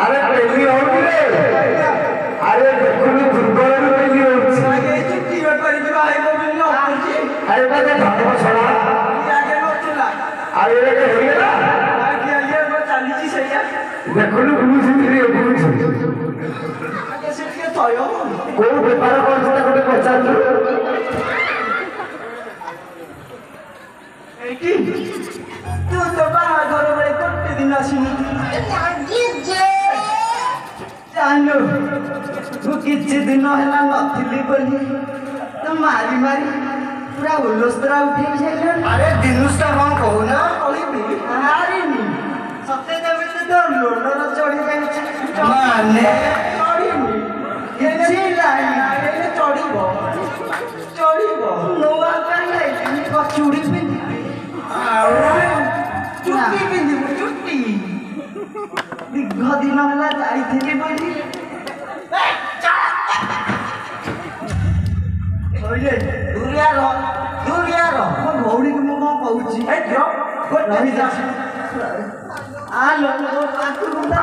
अरे पेली होउले अरे देखुनी दुर्बल पेली होउछि आगे चिट्ठी बेपारी के भाई को मिलनो होउछि अरे बाजे धर्म छला आगे नोचला अरे रे के होइला आगे ये को चालीची सैया देखुनी बुझुनी रे बुझुनी आगे सिके थयो को बेपार करछला कोटे पचारलु एकी तू तो बाहर घर में कोटे दिन आसिनी लागी जे जानो तू किछि दिन होला नथिली बोली तो मारी मारी पूरा उल्लसरा उठी छेलन अरे दिनुसटा कोन कहू ना कहिबी हारिनी सते देबे तो लोडर चढ़ी जाई माने चढ़ीनी किछि लाई एने चढ़ीबो नोआ काई कचुड़ी पिंदी चुट्टी पिंदी चुट्टी दीर्घ दिन होला जाइथिली बोली ओले दुरिया रो मो भौड़ी के मो कहूची ए जो रही जा आ लो पाकु गुंडा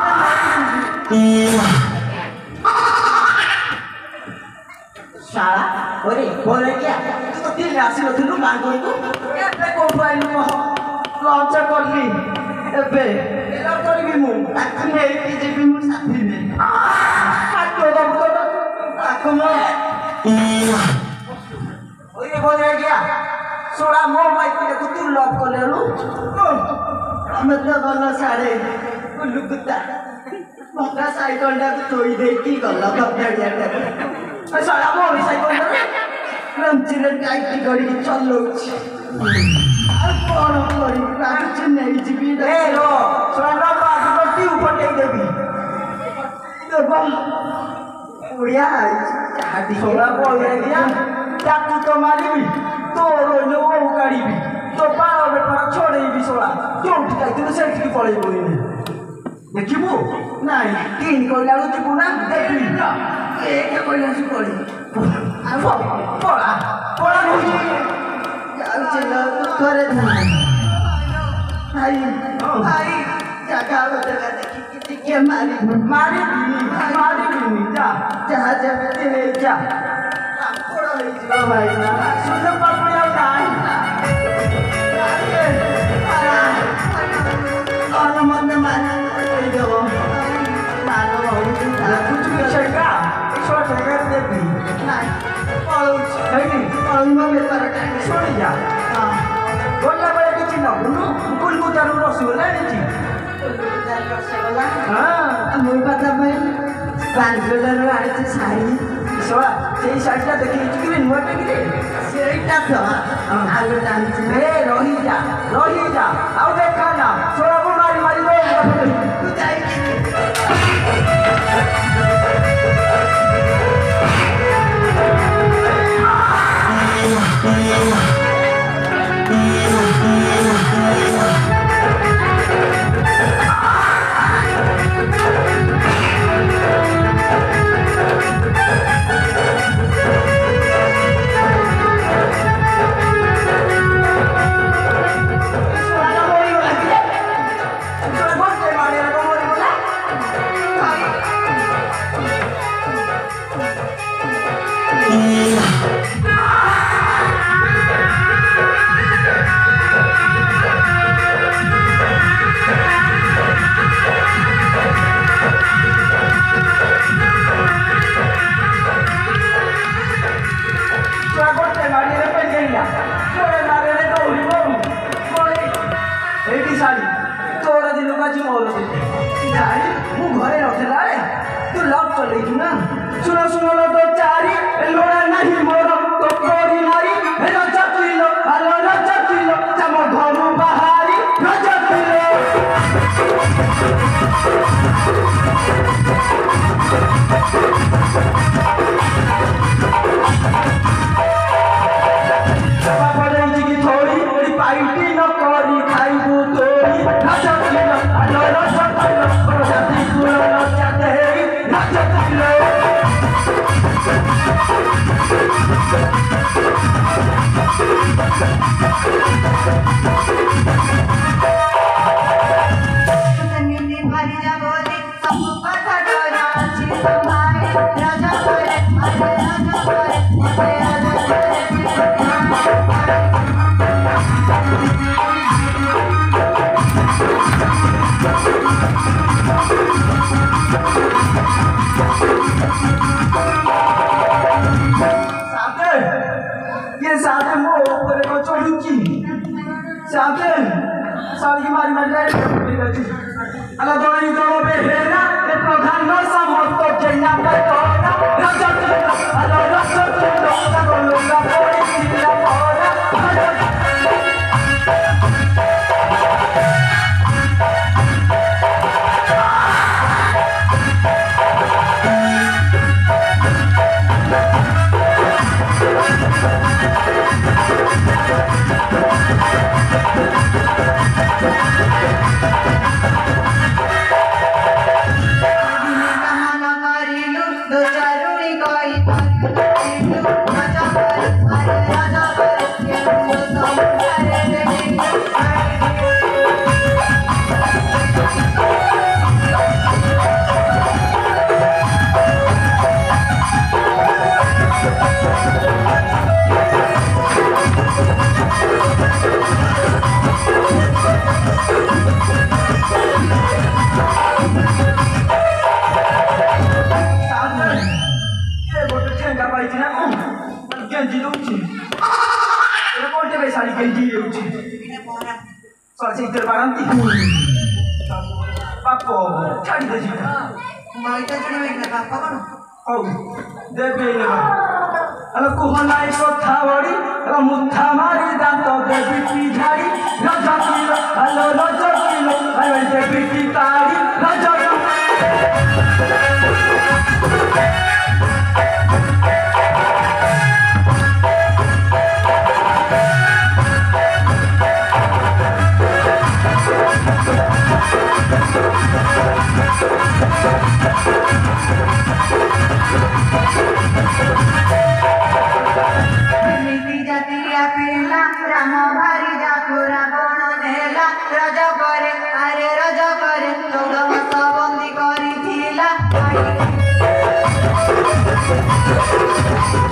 शाला ओरे बोले क्या तू तो तीन राशि नथिलु मांगो तू एबे कोन पाइलु कह लॉन्च करली एबे एला करबी मु ताकि नेई की जेबी मु साथी ने काटो दब तो आकम ओरे बोले क्या सोडा मो माई के तू लॉक करलेलु मतलब गला साड़े कुल्लू कुत्ता मका साइकिल डा तोई दे की गला कपड़िया साला मो साइकिल रमचिरे टाइट गड़ी चलो कौन करी रात नहीं जीवी ए रो सोना बात पट्टी ऊपर टेक देबी देखो उड़िया हाटी सोना बोल गया चाकू तो मारीबी तो रो वो गाड़ीबी तो पाओ में पर छोड़ेबी सोना जो उठ जाई तू सेठ की पड़े बोली देखिबो नहीं तीन कोइला जीबू ना देखबी एक कोइला से पड़ी पड़ा होई चलो करे भाई जगह बदला देखी के मारी जा तेरे जा पड़ा होई जीवा भाई ना सुन पपड़िया काई और मन माना दो मानो होई कुछ भी छका छोड़ छका देबी नहीं पळुछ हैनी पळुमा में पर टाइम छोड़ जा हां गोला बड़े के चिन्ह गुनु कुल कुतारू रसगोला नीची रसगोला हां मोई पता भाई बांग्लोर आड़े से साड़ी सोला सेई साड़ीटा देखि कि नुवा टेकरे सेईटा तो आलो डांस ए रही जा आउ देखा ना सोला को मारी दो तू जाई सुनो तो चारी लोड़ा नहीं मोर तो Thank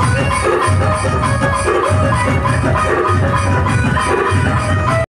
you.